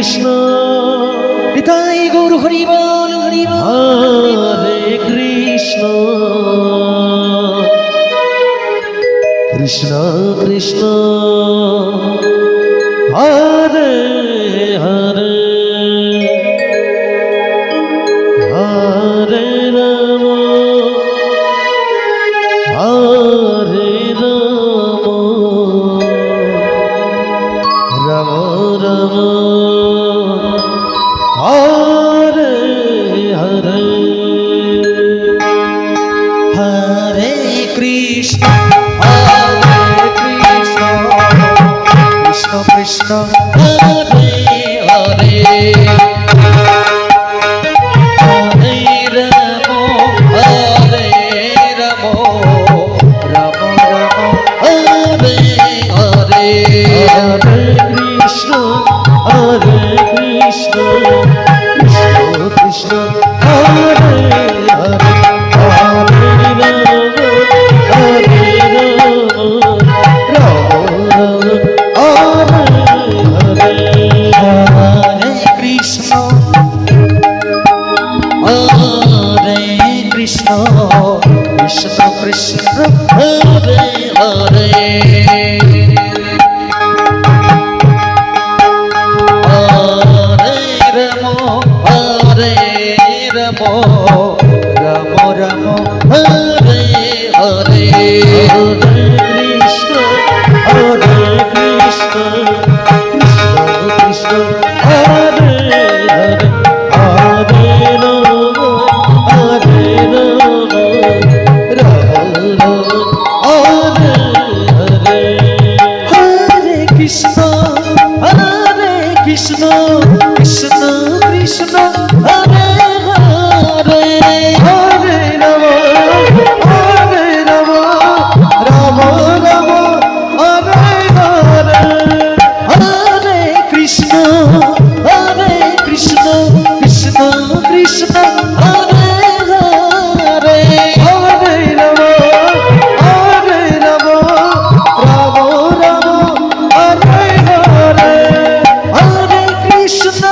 কৃষ্ণ নিতাই গৌর হরি বল হরি বল। হরে কৃষ্ণ কৃষ্ণ কৃষ্ণ হরে হরে হরে রাম হরে রাম রাম রাম হরে হরে হরে কৃষ্ণ কৃষ্ণ কৃষ্ণ হরে হরে হরে রাম হরে রাম রাম রাম হরে হরে হরে কৃষ্ণ হরে কৃষ্ণ কৃষ্ণ কৃষ্ণ হরে হরে হরে রাম হরে রাম রাম রাম হরে হরে হরে কৃষ্ণ হরে কৃষ্ণ কৃষ্ণ কৃষ্ণ হরে হরে হরে রাম হরে রাম রাম রাম হরে হরে হরে কৃষ্ণ হরে কৃষ্ণ কৃষ্ণ কৃষ্ণ হরে হরে হরে রাম হরে রাম রাম রাম হরে হরে হরে কৃষ্ণ কৃষ্ণ কৃষ্ণ কৃষ্ণ হরে হরে হরে রাম হরে রাম রাম রাম হরে হরে হরে কৃষ্ণ কৃষ্ণ কৃষ্ণ কৃষ্ণ হরে হরে হরে রাম হরে রাম রাম রাম হরে হরে হরে কৃষ্ণ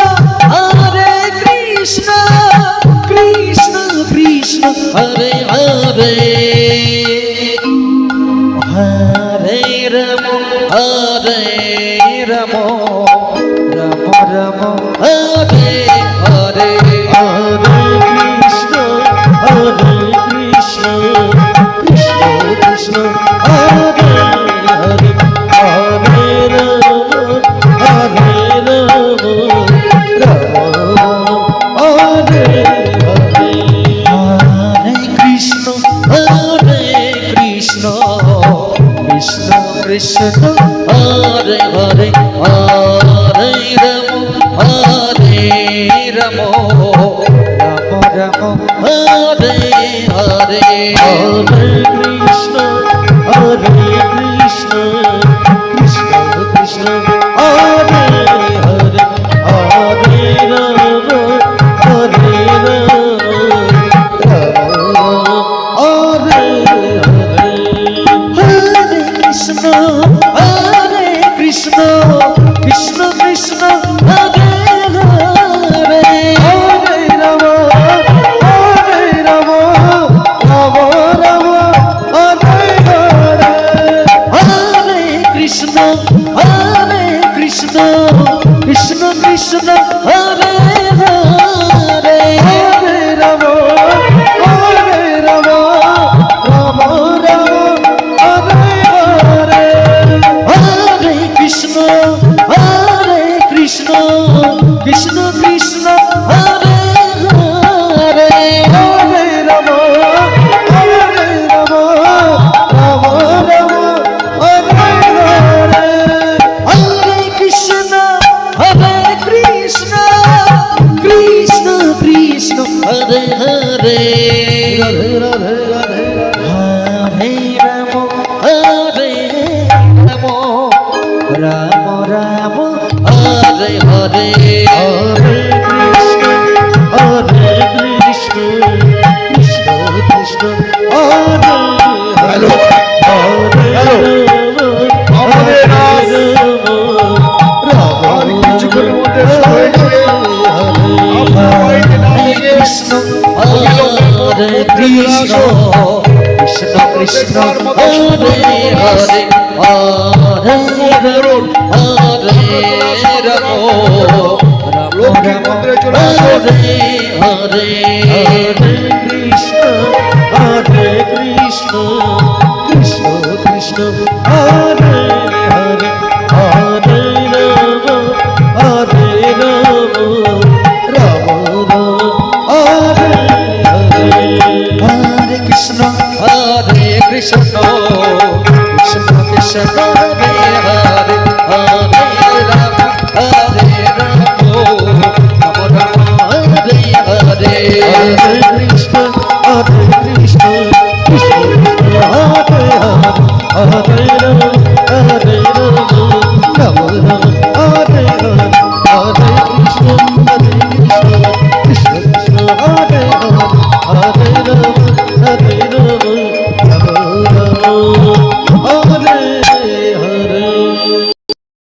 কৃষ্ণ কৃষ্ণ কৃষ্ণ হরে হরে হরে রাম হরে রাম রাম রাম হরে হরে হরে কৃষ্ণ হরে কৃষ্ণ কৃষ্ণ কৃষ্ণ হরে হরে হরে রাম হরে রাম রাম রাম হরে হরে হরে কৃষ্ণ কৃষ্ণ কৃষ্ণ কৃষ্ণ হরে হরে হরে রাম হরে রাম রাম রাম হরে হরে হরে কৃষ্ণ হরে কৃষ্ণ কৃষ্ণ কৃষ্ণ হরে হরে হরে রাম হরে রাম রাম রাম হরে হরে হরে কৃষ্ণ কৃষ্ণ কৃষ্ণ কৃষ্ণ হরে হরে হরে রাম হরে রাম রাম রাম হরে হরে হরে কৃষ্ণ কৃষ্ণ কৃষ্ণ কৃষ্ণ হরে হরে হরে রাম হরে রাম রাম রাম হরে হরে হরে কৃষ্ণ কৃষ্ণ কৃষ্ণ কৃষ্ণ হরে হরে হরে রাম হরে রাম রাম রাম হরে হরে হরে কৃষ্ণ কৃষ্ণ কৃষ্ণ কৃষ্ণ হরে হরে রাধে রাধে রাধে হরে রাম রাম রাম হরে হরে হরে কৃষ্ণ হরে কৃষ্ণ কৃষ্ণ কৃষ্ণ হরে হরে হরে রাম হরে রাম রাম কিছুক্ষণের মধ্যে শুরু হয়ে কৃষ্ণ দেখার মতো হরে হরে হরে করুন। হরে রাম রাম লক্ষ্মীর রাম মন্দিরে চলে আসুন। হরে হরে হরে কৃষ্ণ কৃষ্ণ কৃষ্ণ হরে হরে হরে রাম রাম হরে হরে হরে কৃষ্ণ হরে কৃষ্ণ কৃষ্ণ কৃষ্ণ হরে হরে হরে রাম রাম রাম হরে হরে হরে কৃষ্ণ কৃষ্ণ কৃষ্ণ হরে হরে রাম হরে রাম রাম হরে হরে কৃষ্ণ কৃষ্ণ কৃষ্ণ হরে হরে রাম